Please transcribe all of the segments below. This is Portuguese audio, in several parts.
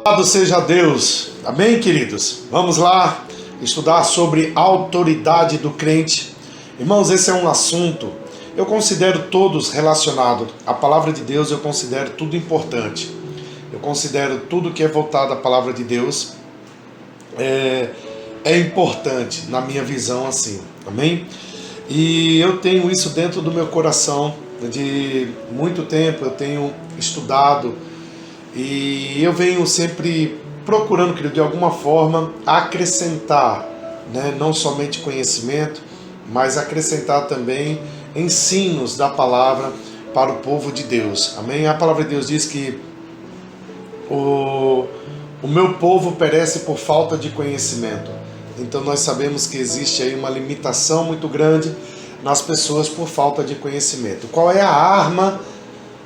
Louvado seja Deus. Amém, queridos? Vamos lá estudar sobre a autoridade do crente. Irmãos, esse é um assunto, eu considero todos relacionados. A palavra de Deus eu considero tudo importante. Eu considero tudo que é voltado à palavra de Deus é importante na minha visão assim. Amém? E eu tenho isso dentro do meu coração. De muito tempo eu tenho estudado e eu venho sempre procurando, querido, de alguma forma acrescentar, né, não somente conhecimento, mas acrescentar também ensinos da palavra para o povo de Deus. Amém? A palavra de Deus diz que o meu povo perece por falta de conhecimento. Então nós sabemos que existe aí uma limitação muito grande nas pessoas por falta de conhecimento. Qual é a arma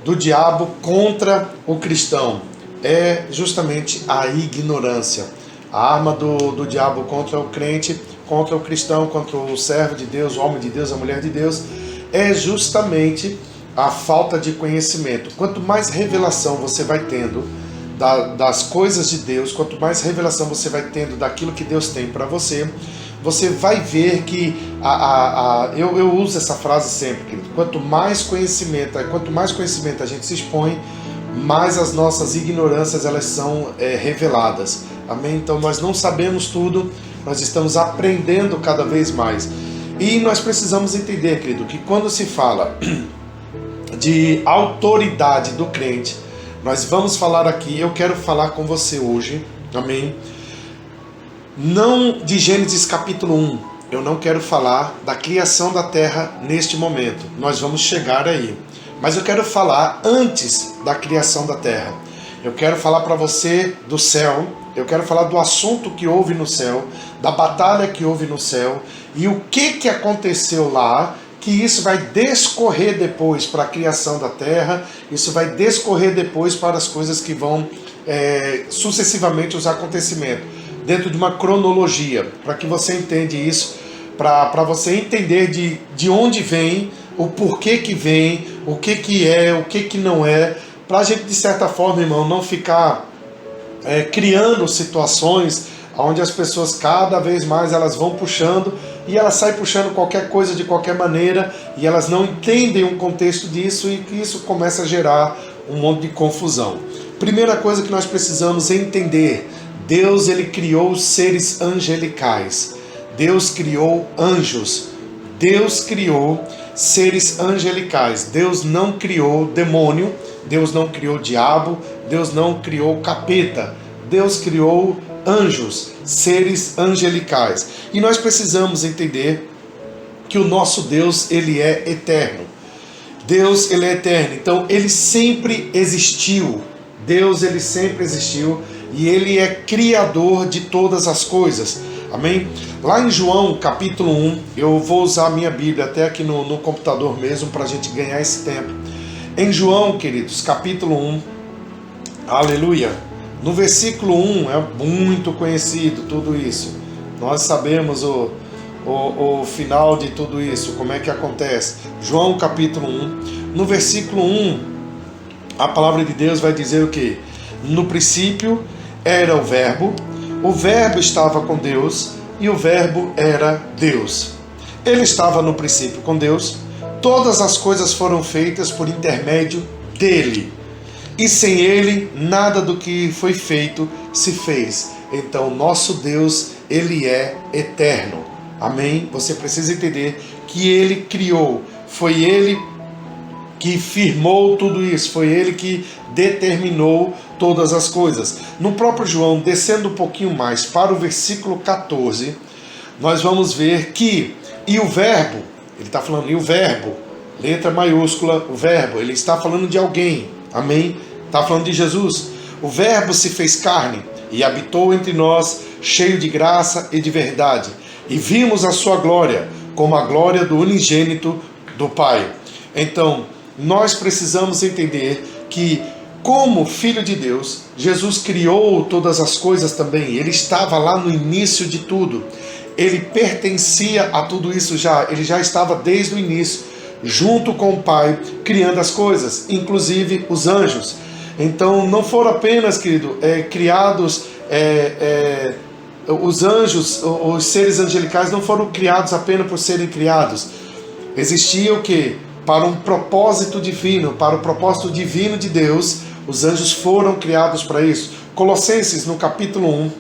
do diabo contra o cristão? É justamente a ignorância. A arma do diabo contra o crente, contra o cristão, contra o servo de Deus, o homem de Deus, a mulher de Deus, é justamente a falta de conhecimento. Quanto mais revelação você vai tendo das coisas de Deus, quanto mais revelação você vai tendo daquilo que Deus tem para você, você vai ver que eu uso essa frase sempre, querido. Quanto mais conhecimento a gente se expõe, mais as nossas ignorâncias elas são reveladas. Amém? Então nós não sabemos tudo, nós estamos aprendendo cada vez mais. E nós precisamos entender, querido, que quando se fala de autoridade do crente, nós vamos falar aqui, eu quero falar com você hoje, amém? Não de Gênesis capítulo 1, eu não quero falar da criação da terra neste momento, nós vamos chegar aí. Mas eu quero falar antes da criação da terra. Eu quero falar para você do céu, eu quero falar do assunto que houve no céu, da batalha que houve no céu, e o que aconteceu lá, que isso vai descorrer depois para a criação da terra, isso vai descorrer depois para as coisas que vão sucessivamente os acontecimentos, dentro de uma cronologia, para que você entenda isso, para você entender de onde vem, o porquê que vem, o que é, o que não é, para a gente, de certa forma, irmão, não ficar criando situações onde as pessoas cada vez mais elas vão puxando e elas saem puxando qualquer coisa de qualquer maneira e elas não entendem o contexto disso e que isso começa a gerar um monte de confusão. Primeira coisa que nós precisamos entender: Deus ele criou seres angelicais, Deus criou anjos, Deus criou seres angelicais, Deus não criou demônio, Deus não criou diabo, Deus não criou capeta, Deus criou anjos, seres angelicais. E nós precisamos entender que o nosso Deus, ele é eterno. Deus, ele é eterno, então ele sempre existiu. Deus, ele sempre existiu e ele é criador de todas as coisas. Amém? Lá em João capítulo 1, eu vou usar a minha Bíblia até aqui no computador mesmo para a gente ganhar esse tempo. Em João, queridos, capítulo 1, aleluia, no versículo 1 é muito conhecido tudo isso. Nós sabemos o final de tudo isso, como é que acontece. João capítulo 1, no versículo 1, a palavra de Deus vai dizer o quê? No princípio era o verbo estava com Deus e o verbo era Deus. Ele estava no princípio com Deus, todas as coisas foram feitas por intermédio dele, e sem ele nada do que foi feito se fez. Então nosso Deus, ele é eterno. Amém? Você precisa entender que ele criou, foi ele que firmou tudo isso, foi ele que determinou todas as coisas. No próprio João, descendo um pouquinho mais para o versículo 14, nós vamos ver que, e o verbo, ele está falando, e o verbo, letra maiúscula, o verbo, ele está falando de alguém, amém? Está falando de Jesus. O verbo se fez carne e habitou entre nós, cheio de graça e de verdade, e vimos a sua glória, como a glória do unigênito do Pai. Então, nós precisamos entender que, como Filho de Deus, Jesus criou todas as coisas também. Ele estava lá no início de tudo. Ele pertencia a tudo isso já. Ele já estava desde o início, junto com o Pai, criando as coisas, inclusive os anjos. Então não foram apenas, querido, criados, os anjos, os seres angelicais não foram criados apenas por serem criados. Existia o quê? Para um propósito divino, para o propósito divino de Deus, os anjos foram criados para isso. Colossenses no capítulo 1,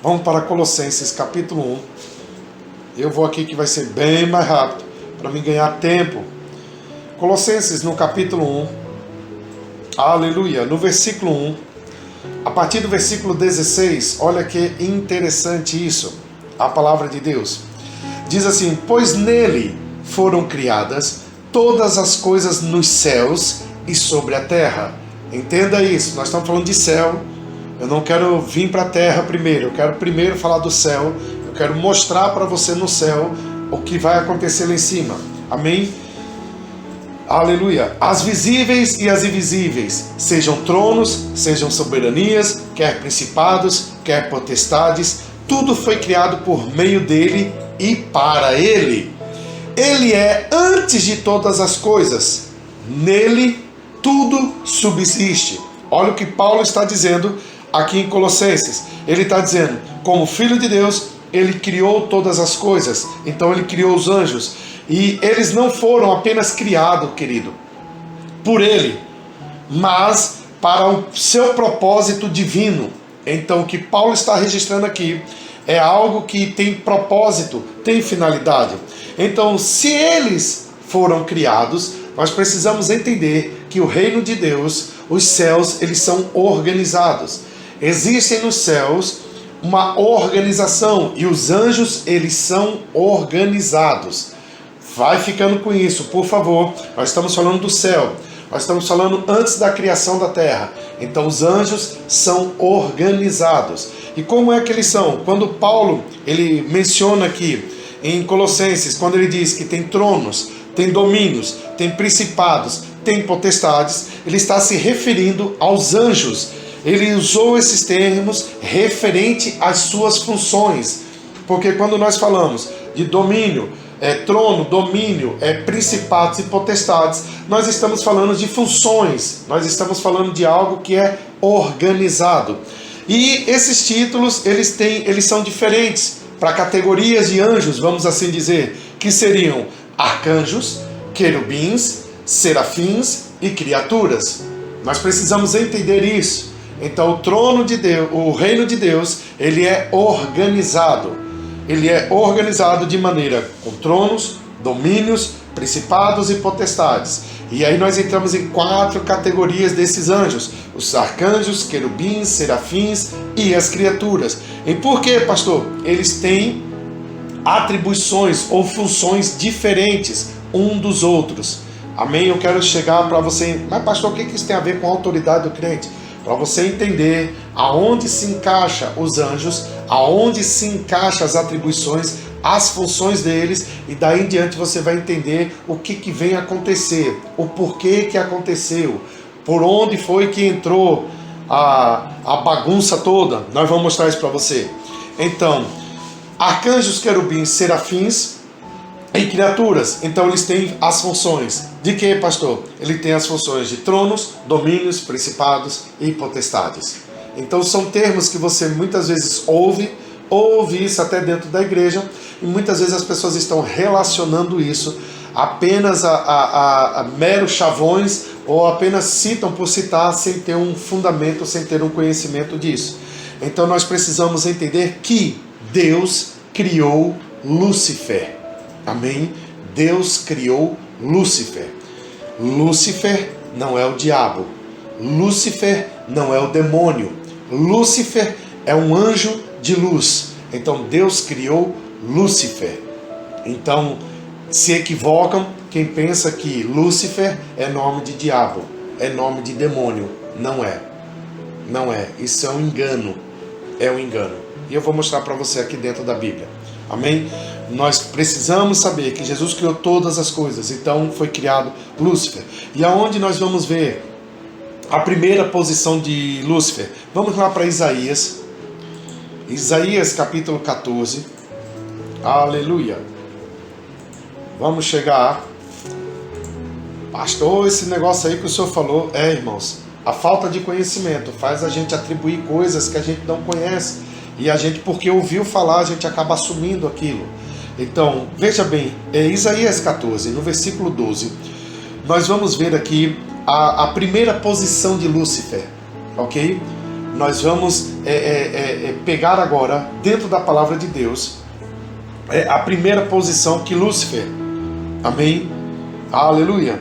vamos para Colossenses capítulo 1, eu vou aqui que vai ser bem mais rápido, para me ganhar tempo. Colossenses no capítulo 1, aleluia, no versículo 1, a partir do versículo 16, olha que interessante isso, a palavra de Deus. Diz assim: pois nele foram criadas todas as coisas nos céus e sobre a terra. Entenda isso, nós estamos falando de céu. Eu não quero vir para a terra primeiro, eu quero primeiro falar do céu. Eu quero mostrar para você no céu o que vai acontecer lá em cima. Amém? Aleluia. As visíveis e as invisíveis, sejam tronos, sejam soberanias, quer principados, quer potestades, tudo foi criado por meio dele e para ele. Ele é antes de todas as coisas. Nele tudo subsiste. Olha o que Paulo está dizendo aqui em Colossenses. Ele está dizendo, como Filho de Deus, ele criou todas as coisas. Então ele criou os anjos. E eles não foram apenas criados, querido, por ele, mas para o seu propósito divino. Então o que Paulo está registrando aqui é algo que tem propósito, tem finalidade. Então, se eles foram criados, nós precisamos entender que o reino de Deus, os céus, eles são organizados. Existem nos céus uma organização e os anjos, eles são organizados. Vai ficando com isso, por favor. Nós estamos falando do céu. Nós estamos falando antes da criação da terra. Então os anjos são organizados. E como é que eles são? Quando Paulo ele menciona aqui em Colossenses, quando ele diz que tem tronos, tem domínios, tem principados, tem potestades, ele está se referindo aos anjos. Ele usou esses termos referente às suas funções. Porque quando nós falamos de domínio, trono, domínio, principados e potestades, nós estamos falando de funções, nós estamos falando de algo que é organizado. E esses títulos, eles são diferentes para categorias de anjos, vamos assim dizer, que seriam arcanjos, querubins, serafins e criaturas. Nós precisamos entender isso. Então o trono de Deus, o reino de Deus, ele é organizado. Ele é organizado de maneira com tronos, domínios, principados e potestades. E aí nós entramos em 4 categorias desses anjos: os arcanjos, querubins, serafins e as criaturas. E por que, pastor? Eles têm atribuições ou funções diferentes um dos outros. Amém? Eu quero chegar para você, mas pastor, o que isso tem a ver com a autoridade do crente? Para você entender aonde se encaixa os anjos, aonde se encaixa as atribuições, as funções deles, e daí em diante você vai entender o que vem acontecer, o porquê que aconteceu, por onde foi que entrou a bagunça toda. Nós vamos mostrar isso para você. Então, arcanjos, querubins, serafins e criaturas. Então eles têm as funções. De que, pastor? Ele tem as funções de tronos, domínios, principados e potestades. Então são termos que você muitas vezes ouve isso até dentro da igreja, e muitas vezes as pessoas estão relacionando isso apenas a meros chavões, ou apenas citam por citar, sem ter um fundamento, sem ter um conhecimento disso. Então nós precisamos entender que Deus criou Lúcifer. Amém? Deus criou Lúcifer. Lúcifer não é o diabo. Lúcifer não é o demônio. Lúcifer é um anjo de luz. Então Deus criou Lúcifer. Então se equivocam quem pensa que Lúcifer é nome de diabo, é nome de demônio. Não é. Não é. Isso é um engano. É um engano. E eu vou mostrar para você aqui dentro da Bíblia. Amém? Nós precisamos saber que Jesus criou todas as coisas. Então foi criado Lúcifer. E aonde nós vamos ver a primeira posição de Lúcifer? Vamos lá para Isaías. Isaías capítulo 14. Aleluia. Vamos chegar. Pastor, esse negócio aí que o senhor falou, irmãos, A falta de conhecimento faz a gente atribuir coisas que a gente não conhece. E a gente, porque ouviu falar, a gente acaba assumindo aquilo. Então, veja bem, Isaías 14, no versículo 12, nós vamos ver aqui a primeira posição de Lúcifer, ok? Nós vamos pegar agora, dentro da palavra de Deus, a primeira posição que Lúcifer, amém? Aleluia!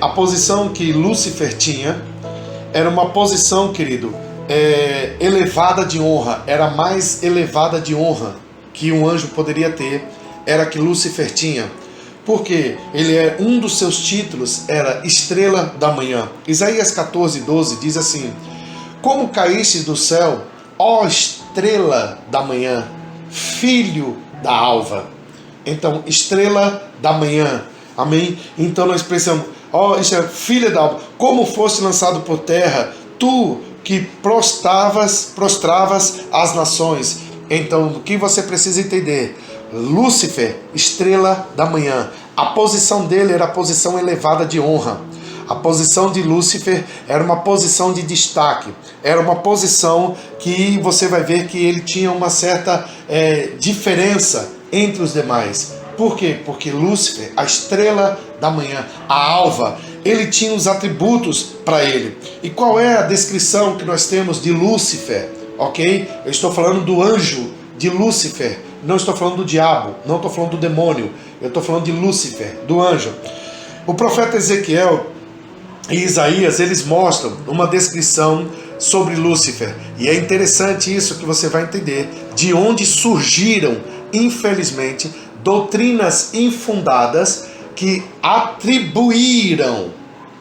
A posição que Lúcifer tinha, era uma posição, querido, elevada de honra, era a mais elevada de honra que um anjo poderia ter, era que Lúcifer tinha. Porque um dos seus títulos era Estrela da Manhã. Isaías 14, 12 diz assim: como caíste do céu, ó estrela da manhã, filho da alva. Então, estrela da manhã, amém? Então nós pensamos, ó filha da alva, como foste lançado por terra, tu que prostravas as nações. Então, o que você precisa entender? Lúcifer, estrela da manhã, a posição dele era a posição elevada de honra. A posição de Lúcifer era uma posição de destaque, era uma posição que você vai ver que ele tinha uma certa diferença entre os demais. Por quê? Porque Lúcifer, a estrela da manhã, a alva, ele tinha os atributos para ele. E qual é a descrição que nós temos de Lúcifer? Ok? Eu estou falando do anjo de Lúcifer, não estou falando do diabo, não estou falando do demônio, eu estou falando de Lúcifer, do anjo. O profeta Ezequiel e Isaías, eles mostram uma descrição sobre Lúcifer, e é interessante isso que você vai entender, de onde surgiram, infelizmente, doutrinas infundadas que atribuíram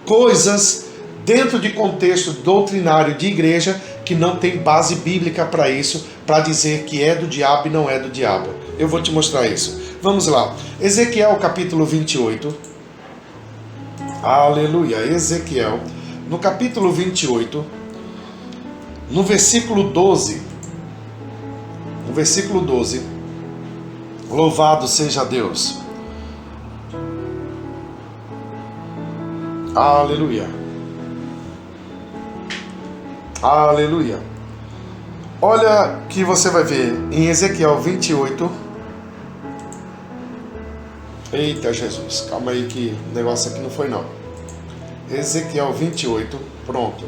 coisas dentro de contexto doutrinário de igreja que não tem base bíblica para isso, para dizer que é do diabo e não é do diabo. Eu vou te mostrar isso. Vamos lá. Ezequiel capítulo 28. Aleluia. Ezequiel, no capítulo 28, no versículo 12. No versículo 12. Louvado seja Deus. Aleluia. Aleluia. Olha que você vai ver em Ezequiel 28. Eita Jesus, calma aí que o negócio aqui não foi não. Ezequiel 28, pronto.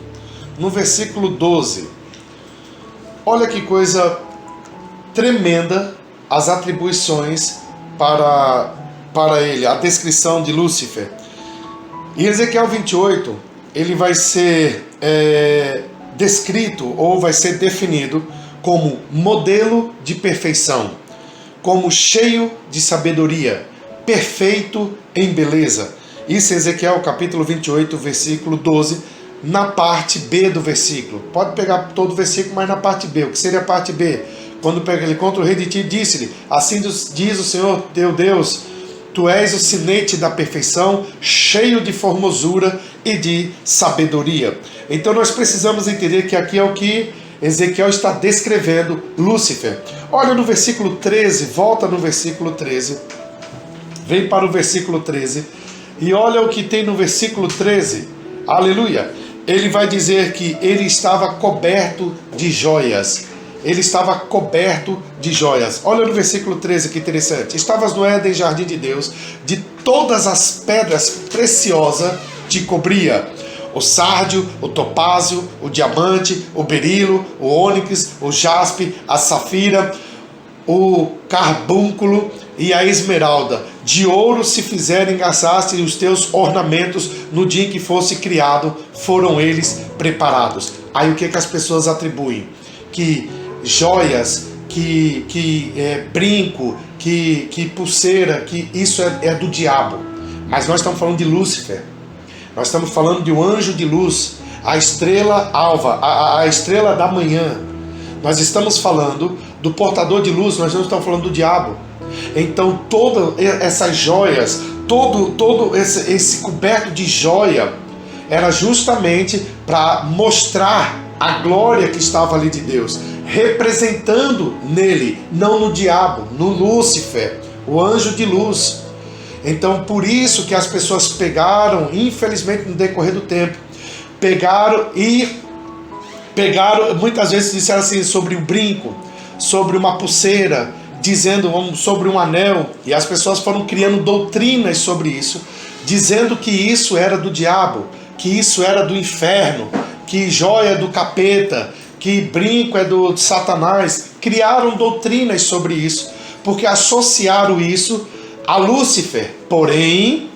No versículo 12. Olha que coisa tremenda as atribuições para ele, a descrição de Lúcifer. Em Ezequiel 28, ele vai ser descrito ou vai ser definido como modelo de perfeição, como cheio de sabedoria, perfeito em beleza. Isso é Ezequiel capítulo 28, versículo 12, na parte B do versículo. Pode pegar todo o versículo, mas na parte B. O que seria a parte B? Quando pega ele contra o rei de Tiro, disse-lhe: assim diz o Senhor teu Deus, tu és o sinete da perfeição, cheio de formosura e de sabedoria. Então nós precisamos entender que aqui é o que Ezequiel está descrevendo Lúcifer. Olha no versículo 13, volta no versículo 13, vem para o versículo 13, e olha o que tem no versículo 13, aleluia. Ele vai dizer que ele estava coberto de joias. Ele estava coberto de joias. Olha no versículo 13, que interessante. Estavas no Éden, jardim de Deus, de todas as pedras preciosas te cobria. O sárdio, o topázio, o diamante, o berilo, o ônix, o jaspe, a safira, o carbúnculo e a esmeralda. De ouro se fizeram engaçaste, e os teus ornamentos no dia em que fosse criado foram eles preparados. Aí o que as pessoas atribuem? Que joias, que brinco, que pulseira, que isso é do diabo. Mas nós estamos falando de Lúcifer. Nós estamos falando de um anjo de luz, a estrela alva, a estrela da manhã. Nós estamos falando do portador de luz, nós não estamos falando do diabo. Então todas essas joias, todo esse coberto de joia, era justamente para mostrar a glória que estava ali de Deus, representando nele, não no diabo, no Lúcifer, o anjo de luz. Então por isso que as pessoas pegaram, infelizmente no decorrer do tempo, pegaram, muitas vezes disseram assim sobre o brinco, sobre uma pulseira, dizendo sobre um anel, e as pessoas foram criando doutrinas sobre isso, dizendo que isso era do diabo, que isso era do inferno, que joia é do capeta, que brinco é do Satanás. Criaram doutrinas sobre isso, porque associaram isso a Lúcifer. Porém,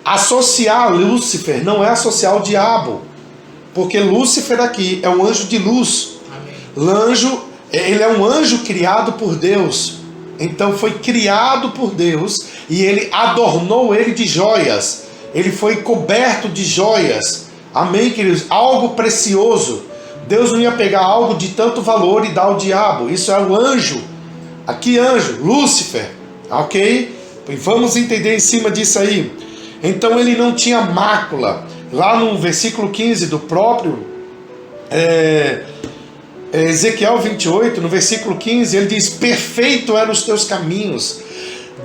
associar a Lúcifer não é associar ao diabo, porque Lúcifer aqui é um anjo de luz. Anjo, ele é um anjo criado por Deus. Então foi criado por Deus e ele adornou ele de joias. Ele foi coberto de joias. Amém, queridos? Algo precioso. Deus não ia pegar algo de tanto valor e dar ao diabo. Isso é o anjo. Aqui anjo, Lúcifer. Ok? E vamos entender em cima disso aí. Então ele não tinha mácula. Lá no versículo 15 do próprio Ezequiel 28, no versículo 15, ele diz: perfeito eram os teus caminhos,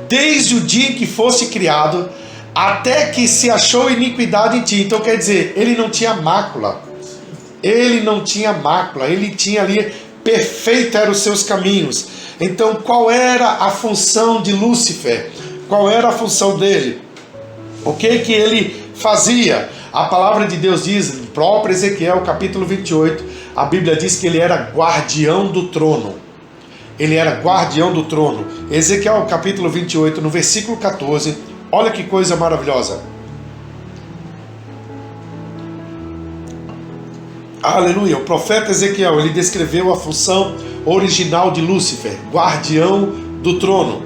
desde o dia em que foste criado, até que se achou iniquidade em ti. Então quer dizer, ele não tinha mácula. Ele não tinha mácula, ele tinha ali, perfeito eram os seus caminhos. Então qual era a função de Lúcifer? Qual era a função dele? O que ele fazia? A palavra de Deus diz, no próprio Ezequiel capítulo 28, a Bíblia diz que ele era guardião do trono. Ele era guardião do trono. Ezequiel capítulo 28, no versículo 14, olha que coisa maravilhosa. Aleluia. O profeta Ezequiel, ele descreveu a função original de Lúcifer, guardião do trono.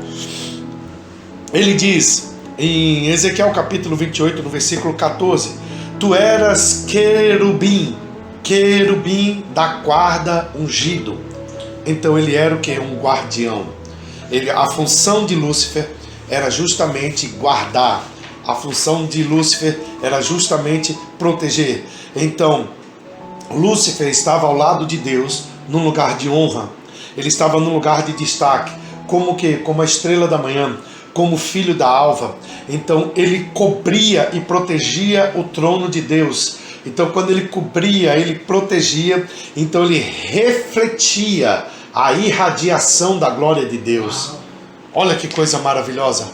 Ele diz em Ezequiel capítulo 28, no versículo 14: tu eras querubim, querubim da guarda ungido. Então ele era o que? Um guardião. A função de Lúcifer era justamente guardar. A função de Lúcifer era justamente proteger. Então Lúcifer estava ao lado de Deus, num lugar de honra. Ele estava num lugar de destaque, como que? Como a estrela da manhã, como filho da alva. Então ele cobria e protegia o trono de Deus. Então quando ele cobria, ele protegia, então ele refletia a irradiação da glória de Deus. Olha que coisa maravilhosa.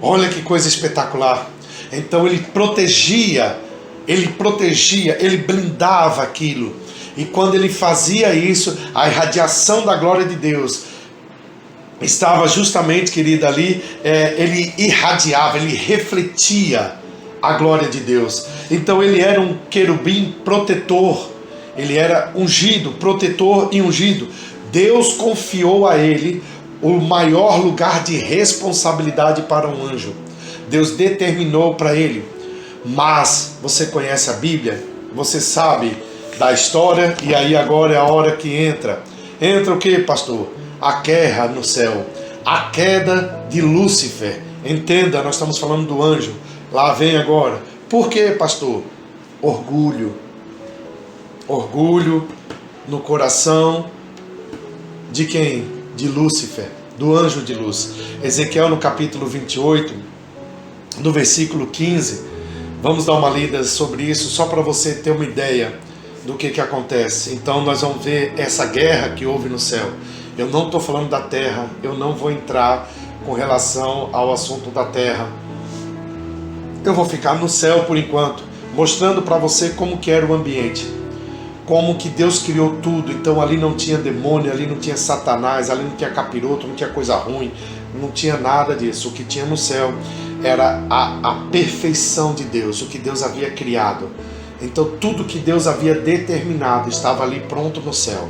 Olha que coisa espetacular. Então ele protegia, ele blindava aquilo. E quando ele fazia isso, a irradiação da glória de Deus estava justamente, querida, ali, ele irradiava, ele refletia a glória de Deus. Então ele era um querubim protetor, ele era ungido, protetor e ungido. Deus confiou a ele o maior lugar de responsabilidade para um anjo. Deus determinou para ele. Mas você conhece a Bíblia, você sabe da história, e aí agora é a hora que entra. Entra o que, pastor? A guerra no céu, a queda de Lúcifer. Entenda, nós estamos falando do anjo. Lá vem agora. Por quê, pastor? Orgulho. Orgulho no coração de quem? De Lúcifer, do anjo de luz. Ezequiel no capítulo 28, no versículo 15, vamos dar uma lida sobre isso, só para você ter uma ideia do que acontece. Então nós vamos ver essa guerra que houve no céu. Eu não estou falando da terra, eu não vou entrar com relação ao assunto da terra. Eu vou ficar no céu por enquanto, mostrando para você como que era o ambiente, como que Deus criou tudo. Então ali não tinha demônio, ali não tinha Satanás, ali não tinha capiroto, não tinha coisa ruim, não tinha nada disso. O que tinha no céu era a perfeição de Deus, o que Deus havia criado. Então tudo que Deus havia determinado estava ali pronto no céu.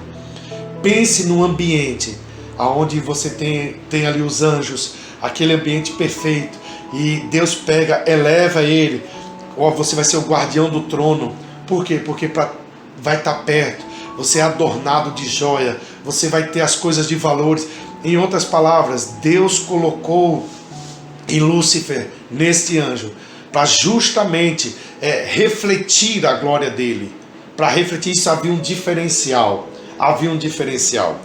Pense num ambiente onde você tem ali os anjos, aquele ambiente perfeito, e Deus pega, eleva ele, ou você vai ser o guardião do trono. Por quê? Porque vai estar perto, você é adornado de joia, você vai ter as coisas de valores. Em outras palavras, Deus colocou em Lúcifer, neste anjo, para justamente refletir a glória dele. Para refletir isso havia um diferencial. Havia um diferencial.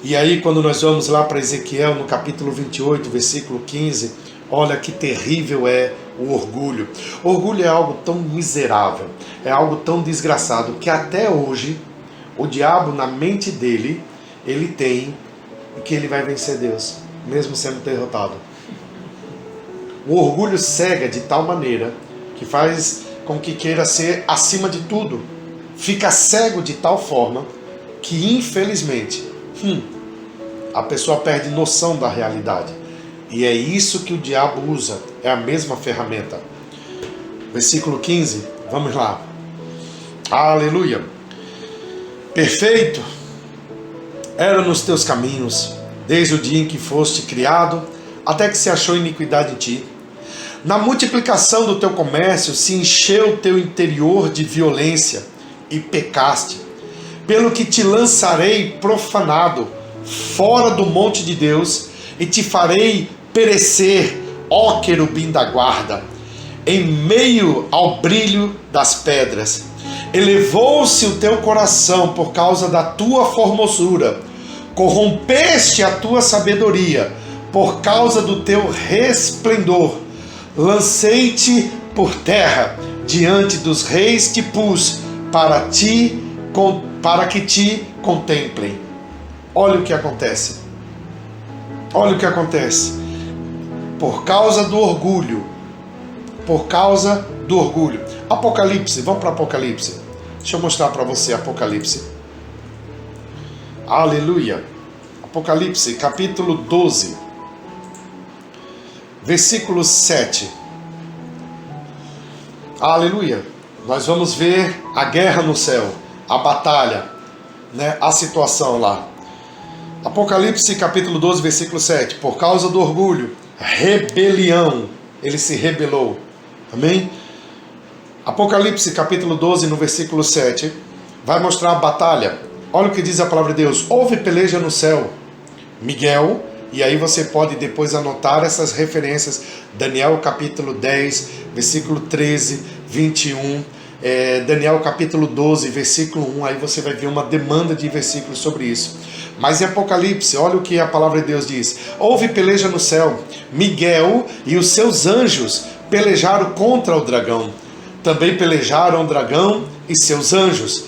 E aí quando nós vamos lá para Ezequiel, no capítulo 28, versículo 15, olha que terrível é o orgulho. Orgulho é algo tão miserável, é algo tão desgraçado, que até hoje o diabo, na mente dele, ele tem que ele vai vencer Deus, mesmo sendo derrotado. O orgulho cega de tal maneira que faz com que queira ser acima de tudo. Fica cego de tal forma que, infelizmente, a pessoa perde noção da realidade. E é isso que o diabo usa, é a mesma ferramenta. Versículo 15, vamos lá. Aleluia. Perfeito era nos teus caminhos, desde o dia em que foste criado, até que se achou iniquidade em ti. Na multiplicação do teu comércio se encheu o teu interior de violência e pecaste, pelo que te lançarei profanado fora do monte de Deus e te farei perecer, ó querubim da guarda, em meio ao brilho das pedras. Elevou-se o teu coração por causa da tua formosura, corrompeste a tua sabedoria por causa do teu resplendor. Lancei-te por terra, diante dos reis te pus, para que te contemplem. Olha o que acontece. Olha o que acontece. Por causa do orgulho. Por causa do orgulho. Apocalipse, vamos para Apocalipse. Deixa eu mostrar para você Apocalipse. Aleluia. Apocalipse, capítulo 12. Versículo 7. Aleluia. Nós vamos ver a guerra no céu, a batalha, né? A situação lá. Apocalipse capítulo 12, versículo 7. Por causa do orgulho, rebelião, ele se rebelou. Amém? Apocalipse capítulo 12, no versículo 7, vai mostrar a batalha. Olha o que diz a palavra de Deus. Houve peleja no céu. Miguel, e aí você pode depois anotar essas referências. Daniel capítulo 10, versículo 13, 21. Daniel capítulo 12, versículo 1. Aí você vai ver uma demanda de versículos sobre isso. Mas em Apocalipse, olha o que a palavra de Deus diz. Houve peleja no céu. Miguel e os seus anjos pelejaram contra o dragão. Também pelejaram o dragão e seus anjos.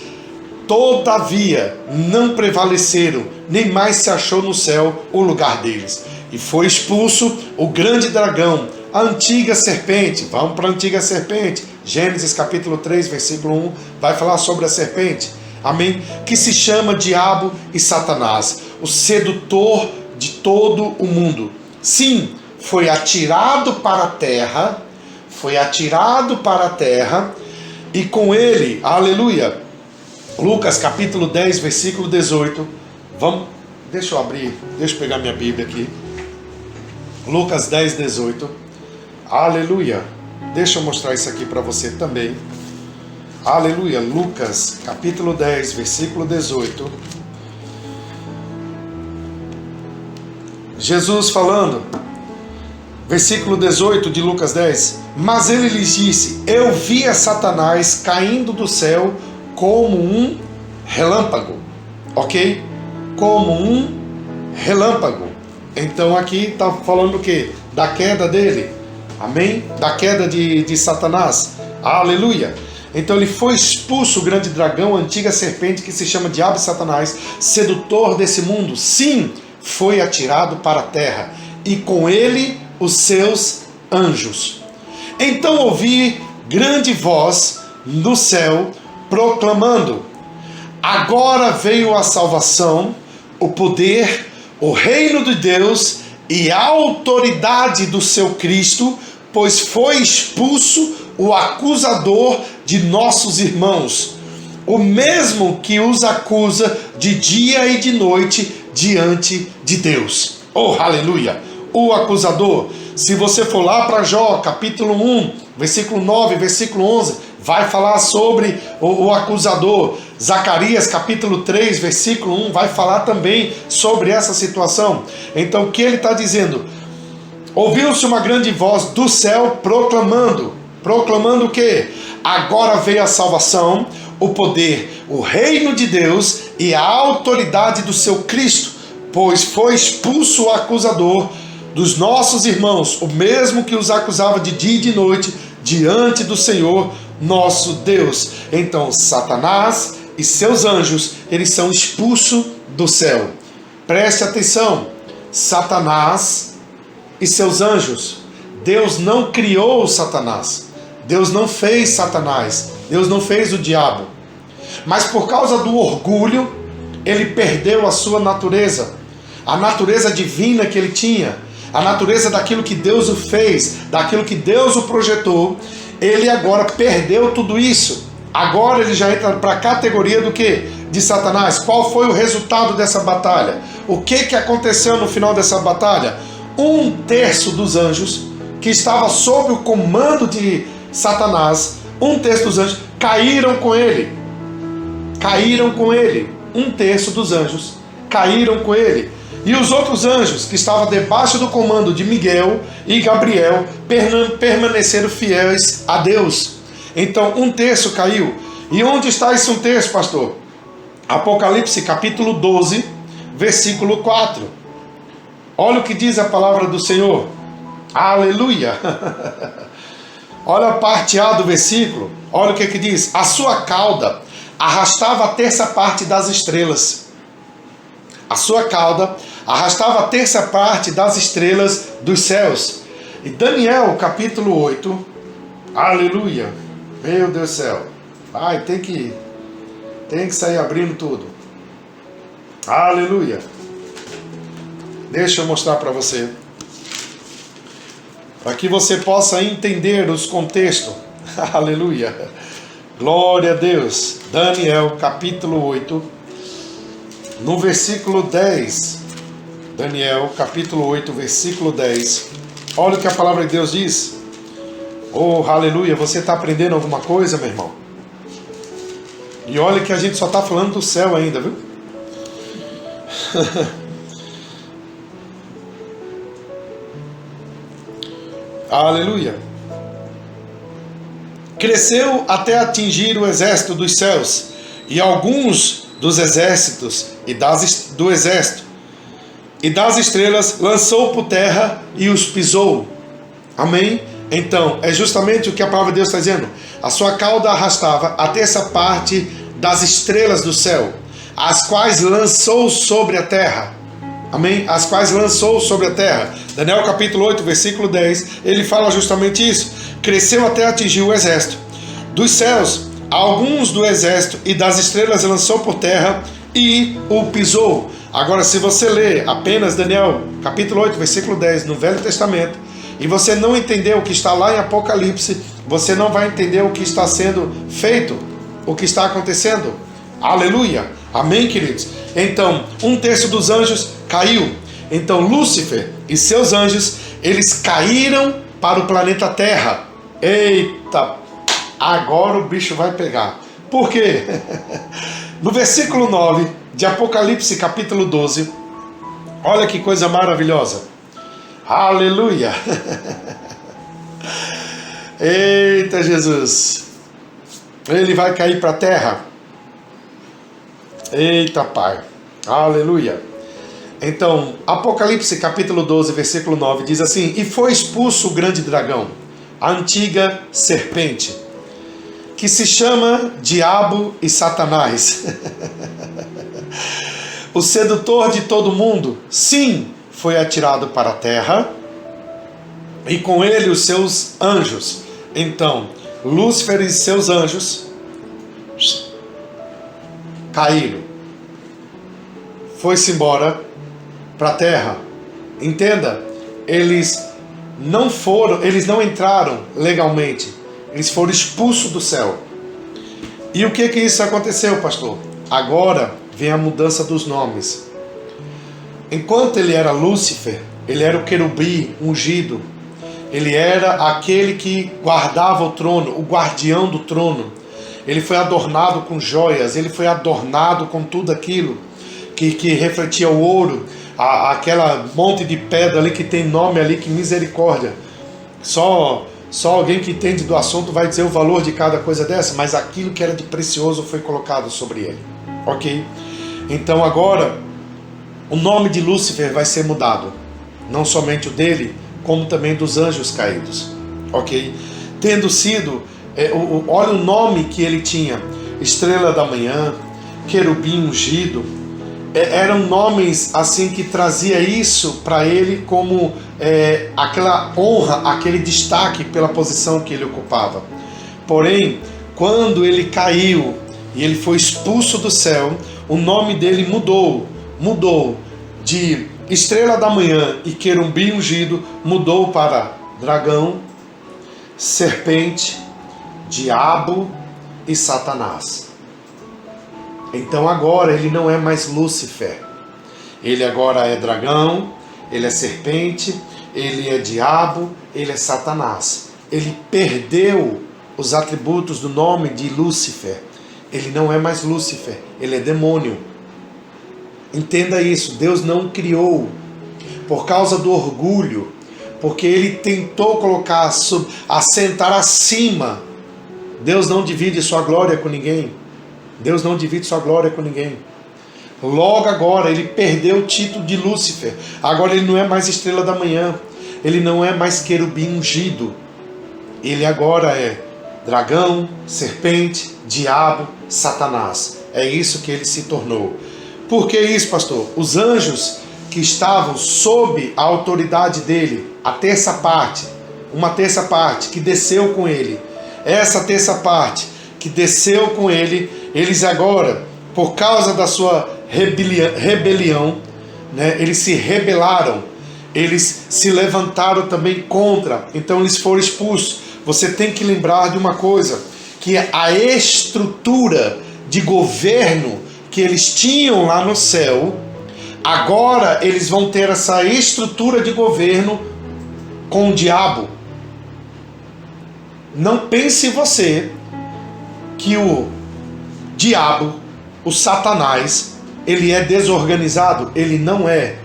Todavia não prevaleceram, nem mais se achou no céu o lugar deles. E foi expulso o grande dragão, a antiga serpente. Vamos para a antiga serpente. Gênesis capítulo 3, versículo 1, vai falar sobre a serpente. Amém? Que se chama Diabo e Satanás, o sedutor de todo o mundo. Sim, foi atirado para a terra, e com ele, aleluia, Lucas capítulo 10, versículo 18, deixa eu pegar minha Bíblia aqui, Lucas 10, 18, aleluia, deixa eu mostrar isso aqui para você também, aleluia, Lucas capítulo 10, versículo 18, Jesus falando, versículo 18 de Lucas 10, mas ele lhes disse, eu via Satanás caindo do céu como um relâmpago, ok? Como um relâmpago. Então aqui está falando o quê? Da queda dele, amém? Da queda de Satanás, aleluia. Então ele foi expulso, o grande dragão, a antiga serpente que se chama Diabo e Satanás, sedutor desse mundo, sim, foi atirado para a terra, e com ele os seus anjos. Então ouvi grande voz no céu, proclamando, agora veio a salvação, o poder, o reino de Deus e a autoridade do seu Cristo, pois foi expulso o acusador de nossos irmãos, o mesmo que os acusa de dia e de noite diante de Deus. Oh, aleluia! O acusador, se você for lá para Jó, capítulo 1, versículo 9, versículo 11, vai falar sobre o acusador. Zacarias, capítulo 3, versículo 1, vai falar também sobre essa situação. Então, o que ele está dizendo? Ouviu-se uma grande voz do céu proclamando o quê? Agora veio a salvação, o poder, o reino de Deus e a autoridade do seu Cristo, pois foi expulso o acusador dos nossos irmãos, o mesmo que os acusava de dia e de noite diante do Senhor nosso Deus. Então Satanás e seus anjos, eles são expulsos do céu. Preste atenção, Satanás e seus anjos, Deus não criou Satanás, Deus não fez Satanás, Deus não fez o diabo, mas por causa do orgulho, ele perdeu a sua natureza, a natureza divina que ele tinha, a natureza daquilo que Deus o fez, daquilo que Deus o projetou. Ele agora perdeu tudo isso. Agora ele já entra para a categoria do que? De Satanás. Qual foi o resultado dessa batalha? O que aconteceu no final dessa batalha? 1/3 dos anjos que estava sob o comando de Satanás, 1/3 dos anjos caíram com ele. Caíram com ele. 1/3 dos anjos caíram com ele. E os outros anjos que estavam debaixo do comando de Miguel e Gabriel permaneceram fiéis a Deus. Então 1/3 caiu. E onde está esse 1/3, pastor? Apocalipse capítulo 12, versículo 4. Olha o que diz a palavra do Senhor. Aleluia! Olha a parte A do versículo. Olha o que diz. A sua cauda arrastava a 1/3 das estrelas. A sua cauda arrastava a 1/3 das estrelas dos céus. E Daniel capítulo 8. Aleluia! Meu Deus do céu. Ai, tem que sair abrindo tudo. Aleluia! Deixa eu mostrar para você. Para que você possa entender os contextos. Aleluia! Glória a Deus. Daniel capítulo 8. No versículo 10. Daniel capítulo 8, versículo 10. Olha o que a palavra de Deus diz. Oh, aleluia. Você está aprendendo alguma coisa, meu irmão? E olha que a gente só está falando do céu ainda, viu? Aleluia. Cresceu até atingir o exército dos céus, e alguns dos exércitos do exército e das estrelas lançou por terra e os pisou. Amém? Então, é justamente o que a palavra de Deus está dizendo. A sua cauda arrastava a 1/3 das estrelas do céu, as quais lançou sobre a terra. Amém? As quais lançou sobre a terra. Daniel capítulo 8, versículo 10, ele fala justamente isso. Cresceu até atingir o exército dos céus, alguns do exército e das estrelas lançou por terra e o pisou. Agora, se você ler apenas Daniel capítulo 8, versículo 10 no Velho Testamento, e você não entender o que está lá em Apocalipse, você não vai entender o que está sendo feito, o que está acontecendo. Aleluia! Amém, queridos? Então, 1/3 dos anjos caiu. Então, Lúcifer e seus anjos, eles caíram para o planeta Terra. Eita! Agora o bicho vai pegar. Por quê? No versículo 9 de Apocalipse capítulo 12, olha que coisa maravilhosa. Aleluia! Eita Jesus! Ele vai cair para a terra. Eita Pai! Aleluia! Então, Apocalipse capítulo 12, versículo 9 diz assim: E foi expulso o grande dragão, a antiga serpente, que se chama Diabo e Satanás, o sedutor de todo mundo. Sim, foi atirado para a terra, e com ele os seus anjos. Então, Lúcifer e seus anjos caíram. Foi-se embora para a terra. Entenda, eles não entraram legalmente. Eles foram expulsos do céu. E o que isso aconteceu, pastor? Agora vem a mudança dos nomes. Enquanto ele era Lúcifer, ele era o querubim ungido. Ele era aquele que guardava o trono, o guardião do trono. Ele foi adornado com joias, ele foi adornado com tudo aquilo que refletia o ouro, aquela monte de pedra ali que tem nome ali, que misericórdia. Só alguém que entende do assunto vai dizer o valor de cada coisa dessa, mas aquilo que era de precioso foi colocado sobre ele. Ok? Então agora, o nome de Lúcifer vai ser mudado. não somente o dele, como também dos anjos caídos, ok? Tendo sido, olha o nome que ele tinha, estrela da manhã, querubim ungido, eram nomes assim que trazia isso para ele como aquela honra, aquele destaque pela posição que ele ocupava. Porém, quando ele caiu e ele foi expulso do céu, o nome dele mudou de estrela da manhã e querubim ungido, mudou para dragão, serpente, diabo e Satanás. Então agora ele não é mais Lúcifer, ele agora é dragão, ele é serpente, ele é diabo, ele é Satanás. Ele perdeu os atributos do nome de Lúcifer, ele não é mais Lúcifer, ele é demônio. Entenda isso, Deus não criou por causa do orgulho, porque ele tentou colocar, assentar acima. Deus não divide sua glória com ninguém. Deus não divide sua glória com ninguém. Logo agora ele perdeu o título de Lúcifer. Agora ele não é mais estrela da manhã. Ele não é mais querubim ungido. Ele agora é dragão, serpente, diabo, Satanás. É isso que ele se tornou. Por que isso, pastor? Os anjos que estavam sob a autoridade dele, a terça parte, uma terça parte que desceu com ele, essa terça parte que desceu com ele, eles agora, por causa da sua rebelião, né, eles se rebelaram, eles se levantaram também contra, então eles foram expulsos. Você tem que lembrar de uma coisa, que a estrutura de governo que eles tinham lá no céu, agora eles vão ter essa estrutura de governo com o diabo. Não pense você que o diabo, o Satanás, ele é desorganizado. Ele não é.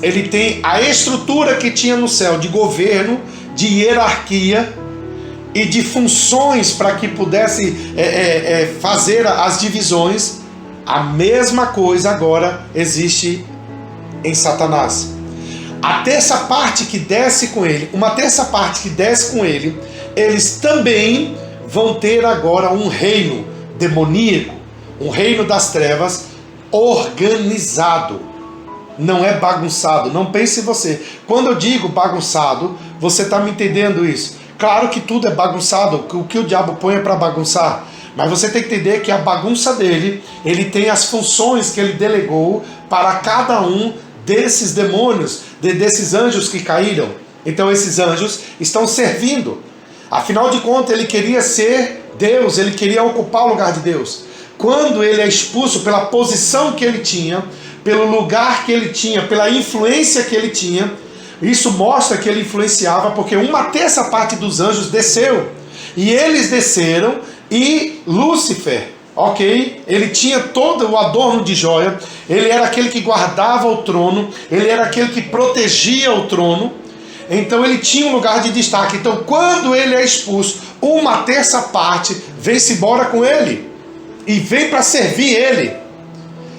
Ele tem a estrutura que tinha no céu de governo, de hierarquia e de funções para que pudesse fazer as divisões. A mesma coisa agora existe em Satanás. A terça parte que desce com ele, uma terça parte que desce com ele, eles também vão ter agora um reino demoníaco, um reino das trevas organizado. Não é bagunçado, não pense você. Quando eu digo bagunçado, você está me entendendo isso? Claro que tudo é bagunçado, o que o diabo põe é para bagunçar. Mas você tem que entender que a bagunça dele, ele tem as funções que ele delegou para cada um desses demônios, desses anjos que caíram. Então esses anjos estão servindo. Afinal de contas, ele queria ser Deus, ele queria ocupar o lugar de Deus. Quando ele é expulso pela posição que ele tinha, pelo lugar que ele tinha, pela influência que ele tinha, isso mostra que ele influenciava, porque uma terça parte dos anjos desceu. E eles desceram, e Lúcifer, ok? Ele tinha todo o adorno de joia, ele era aquele que guardava o trono, ele era aquele que protegia o trono, então ele tinha um lugar de destaque. Então quando ele é expulso, uma terça parte vem-se embora com ele, e vem para servir ele.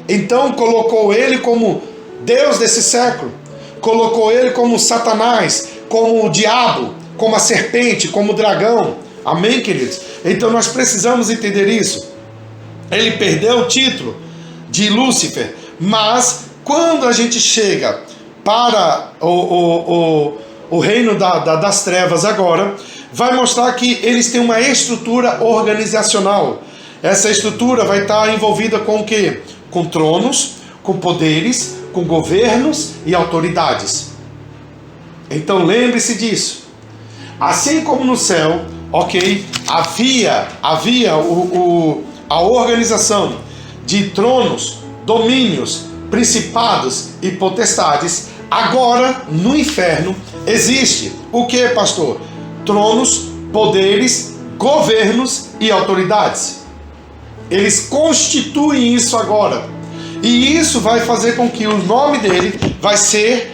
Então colocou ele como Deus desse século, colocou ele como Satanás, como o diabo, como a serpente, como o dragão. Amém, queridos? Então nós precisamos entender isso. Ele perdeu o título de Lúcifer, mas quando a gente chega para o reino das trevas agora, vai mostrar que eles têm uma estrutura organizacional. Essa estrutura vai estar envolvida com o quê? Com tronos, com poderes, com governos e autoridades. Então lembre-se disso. Assim como no céu, ok, havia a organização de tronos, domínios, principados e potestades, agora no inferno existe o que, pastor? Tronos, poderes, governos e autoridades. Eles constituem isso agora. E isso vai fazer com que o nome dele vai ser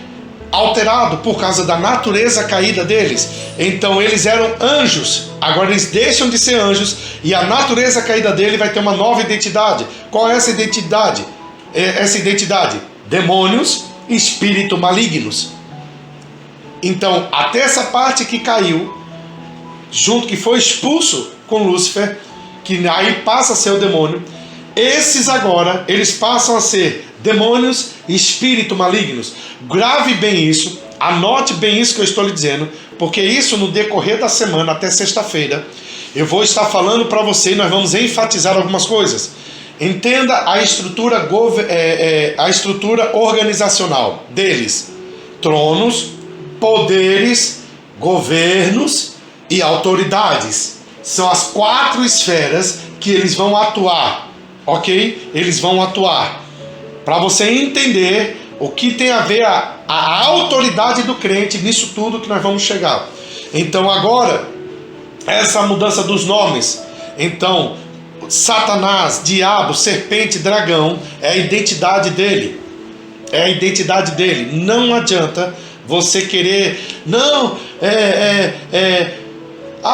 alterado por causa da natureza caída deles. Então eles eram anjos, agora eles deixam de ser anjos e a natureza caída dele vai ter uma nova identidade. Qual é essa identidade? Demônios, espíritos malignos. Então, até essa parte que caiu, junto que foi expulso com Lúcifer, que aí passa a ser o demônio, esses agora, eles passam a ser demônios e espíritos malignos. Grave bem isso, anote bem isso que eu estou lhe dizendo, porque isso no decorrer da semana, até sexta-feira, eu vou estar falando para você e nós vamos enfatizar algumas coisas. Entenda a estrutura organizacional deles: tronos, poderes, governos e autoridades. São as 4 esferas que eles vão atuar, ok? Eles vão atuar. Para você entender o que tem a ver a autoridade do crente nisso tudo que nós vamos chegar. Então agora, essa mudança dos nomes. Então, Satanás, diabo, serpente, dragão, é a identidade dele. É a identidade dele. Não adianta você querer... Não,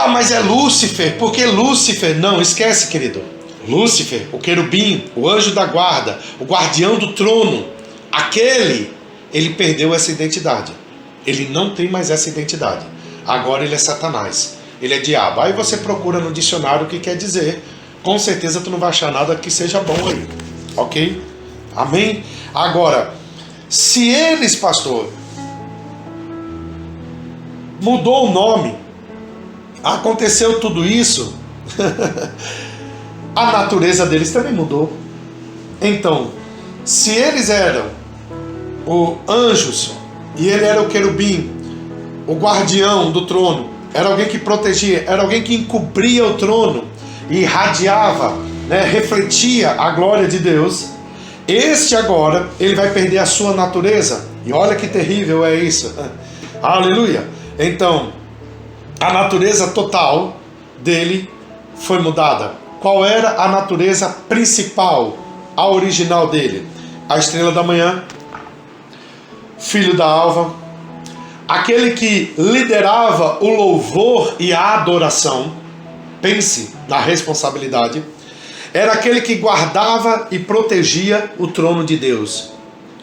mas é Lúcifer, porque Lúcifer... Não, esquece, querido. Lúcifer, o querubim, o anjo da guarda, o guardião do trono, ele perdeu essa identidade. Ele não tem mais essa identidade. Agora ele é Satanás, ele é diabo. Aí você procura no dicionário o que quer dizer. Com certeza tu não vai achar nada que seja bom aí, ok? Amém? Agora, se eles, pastor, mudou o nome, aconteceu tudo isso, a natureza deles também mudou. Então, se eles eram os anjos e ele era o querubim, o guardião do trono, era alguém que protegia, era alguém que encobria o trono e irradiava, refletia a glória de Deus, este agora, ele vai perder a sua natureza. E olha que terrível é isso. Aleluia. Então, a natureza total dele foi mudada. Qual era a natureza principal, a original dele? A estrela da manhã, filho da alva, aquele que liderava o louvor e a adoração. Pense na responsabilidade. Era aquele que guardava e protegia o trono de Deus.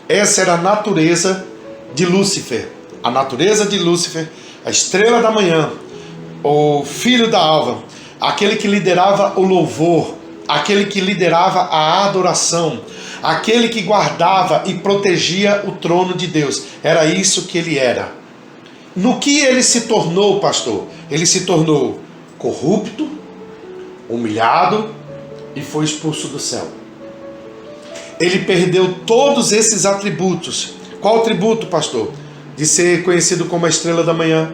Essa era a natureza de Lúcifer. A natureza de Lúcifer, a estrela da manhã, o filho da alva, aquele que liderava o louvor, aquele que liderava a adoração, aquele que guardava e protegia o trono de Deus. Era isso que ele era. No que ele se tornou, pastor? Ele se tornou corrupto, humilhado e foi expulso do céu. Ele perdeu todos esses atributos. Qual atributo, pastor? De ser conhecido como a estrela da manhã,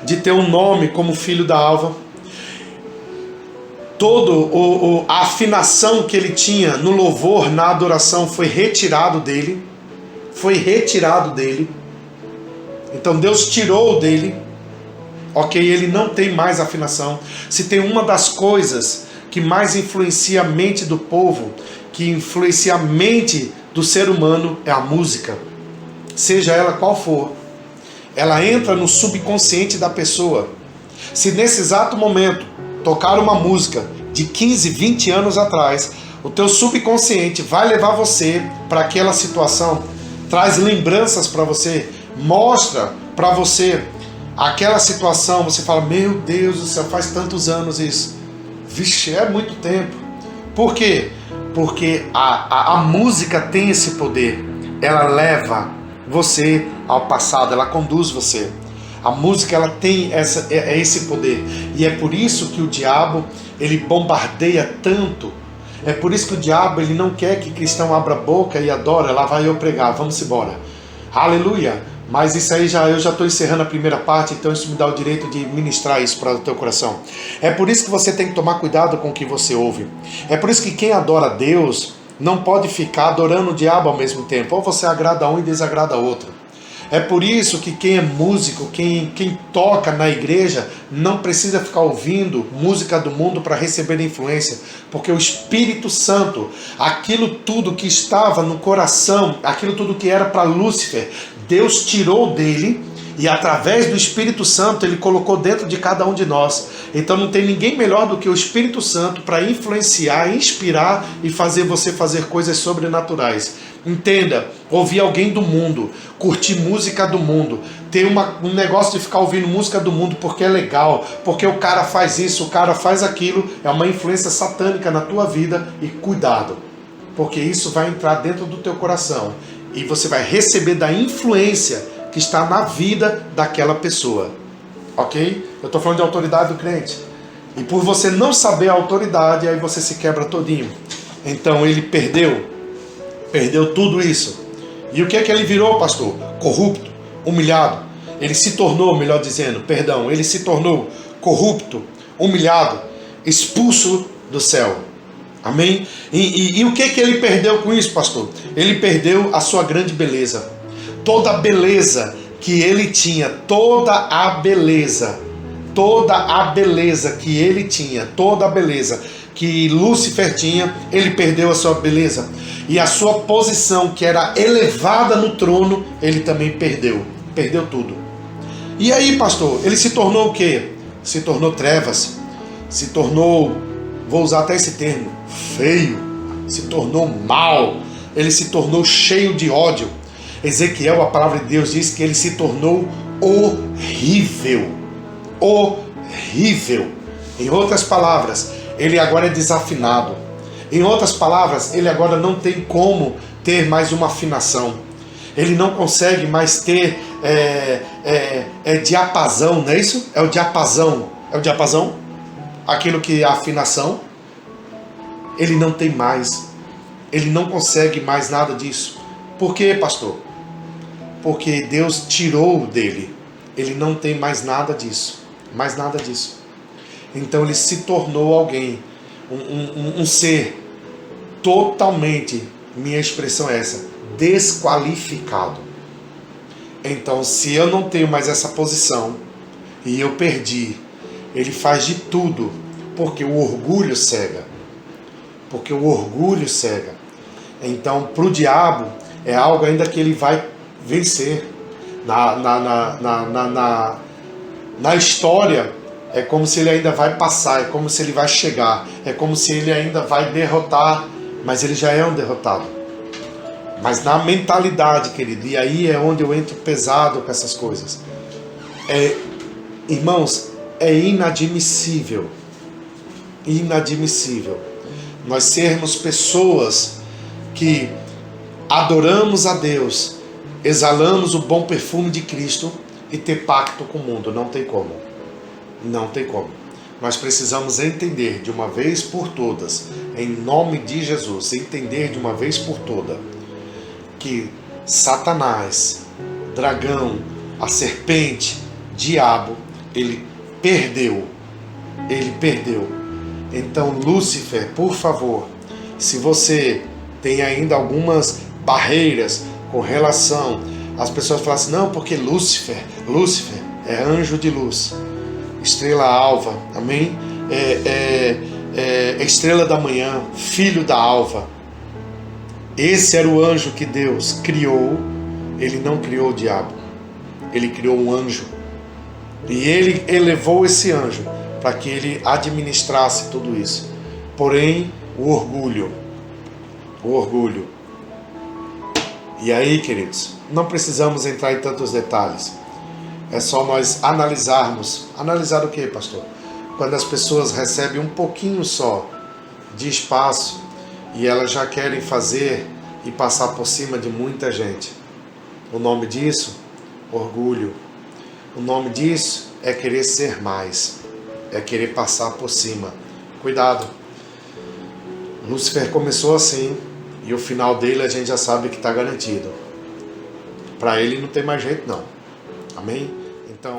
de ter um nome como filho da alva. A afinação que ele tinha no louvor, na adoração, foi retirado dele. Foi retirado dele. Então Deus tirou dele. Ok, ele não tem mais afinação. Se tem uma das coisas que mais influencia a mente do povo, que influencia a mente do ser humano, é a música. Seja ela qual for. Ela entra no subconsciente da pessoa. Se nesse exato momento tocar uma música de 15, 20 anos atrás, o teu subconsciente vai levar você para aquela situação, traz lembranças para você, mostra para você aquela situação, você fala, meu Deus do céu, faz tantos anos isso. Vixe, é muito tempo. Por quê? Porque a música tem esse poder. Ela leva você ao passado, ela conduz você. A música, ela tem esse poder. E é por isso que o diabo, ele bombardeia tanto. É por isso que o diabo, ele não quer que cristão abra a boca e adora. Lá vai eu pregar, vamos embora. Aleluia. Mas isso aí eu já estou encerrando a primeira parte, então isso me dá o direito de ministrar isso para o teu coração. É por isso que você tem que tomar cuidado com o que você ouve. É por isso que quem adora a Deus não pode ficar adorando o diabo ao mesmo tempo. Ou você agrada um e desagrada outro. É por isso que quem é músico, quem toca na igreja, não precisa ficar ouvindo música do mundo para receber influência. Porque o Espírito Santo, aquilo tudo que estava no coração, aquilo tudo que era para Lúcifer, Deus tirou dele E através do Espírito Santo, ele colocou dentro de cada um de nós. Então não tem ninguém melhor do que o Espírito Santo para influenciar, inspirar e fazer você fazer coisas sobrenaturais. Entenda, ouvir alguém do mundo, curtir música do mundo, ter um negócio de ficar ouvindo música do mundo porque é legal, porque o cara faz isso, o cara faz aquilo, é uma influência satânica na tua vida. E cuidado, porque isso vai entrar dentro do teu coração e você vai receber da influência que está na vida daquela pessoa, ok? Eu estou falando de autoridade do crente. E por você não saber a autoridade, aí você se quebra todinho. Então ele perdeu tudo isso. E o que é que ele virou, pastor? Corrupto, humilhado. Ele se tornou, melhor dizendo, perdão, ele se tornou corrupto, humilhado, expulso do céu. Amém? E o que é que ele perdeu com isso, pastor? Ele perdeu a sua grande beleza. Toda a beleza que ele tinha, toda a beleza que ele tinha, toda a beleza que Lúcifer tinha, ele perdeu a sua beleza. E a sua posição, que era elevada no trono, ele também perdeu tudo. E aí, pastor, ele se tornou o quê? Se tornou trevas, se tornou, vou usar até esse termo, feio, se tornou mal, ele se tornou cheio de ódio. Ezequiel, a palavra de Deus diz que ele se tornou horrível. Horrível. Em outras palavras, ele agora é desafinado. Em outras palavras, ele agora não tem como ter mais uma afinação. Ele não consegue mais ter diapasão, não é isso? É o diapasão. É o diapasão? Aquilo que é a afinação. Ele não tem mais. Ele não consegue mais nada disso. Por quê, pastor? Porque Deus tirou dele. Ele não tem mais nada disso. Mais nada disso. Então ele se tornou alguém, um ser totalmente, minha expressão é essa, desqualificado. Então, se eu não tenho mais essa posição e eu perdi, ele faz de tudo, porque o orgulho cega. Porque o orgulho cega. Então, para o diabo, é algo ainda que ele vai vencer. Na história, é como se ele ainda vai passar, é como se ele vai chegar, é como se ele ainda vai derrotar, mas ele já é um derrotado. Mas na mentalidade, querido, e aí é onde eu entro pesado com essas coisas. Irmãos, é inadmissível nós sermos pessoas que adoramos a Deus, exalamos o bom perfume de Cristo e ter pacto com o mundo. Não tem como. Não tem como. Nós precisamos entender de uma vez por todas, em nome de Jesus, entender de uma vez por todas, que Satanás, dragão, a serpente, diabo, ele perdeu. Então, Lúcifer, por favor, se você tem ainda algumas barreiras com relação, as pessoas falam assim, não, porque Lúcifer é anjo de luz, estrela alva, amém? Estrela da manhã, filho da alva. Esse era o anjo que Deus criou. Ele não criou o diabo, ele criou um anjo. E ele elevou esse anjo para que ele administrasse tudo isso. Porém, o orgulho. E aí, queridos, não precisamos entrar em tantos detalhes. É só nós analisarmos. Analisar o que, pastor? Quando as pessoas recebem um pouquinho só de espaço e elas já querem fazer e passar por cima de muita gente. O nome disso? Orgulho. O nome disso é querer ser mais. É querer passar por cima. Cuidado. Lúcifer começou assim e o final dele a gente já sabe que está garantido. Para ele não tem mais jeito não. Amém? Então...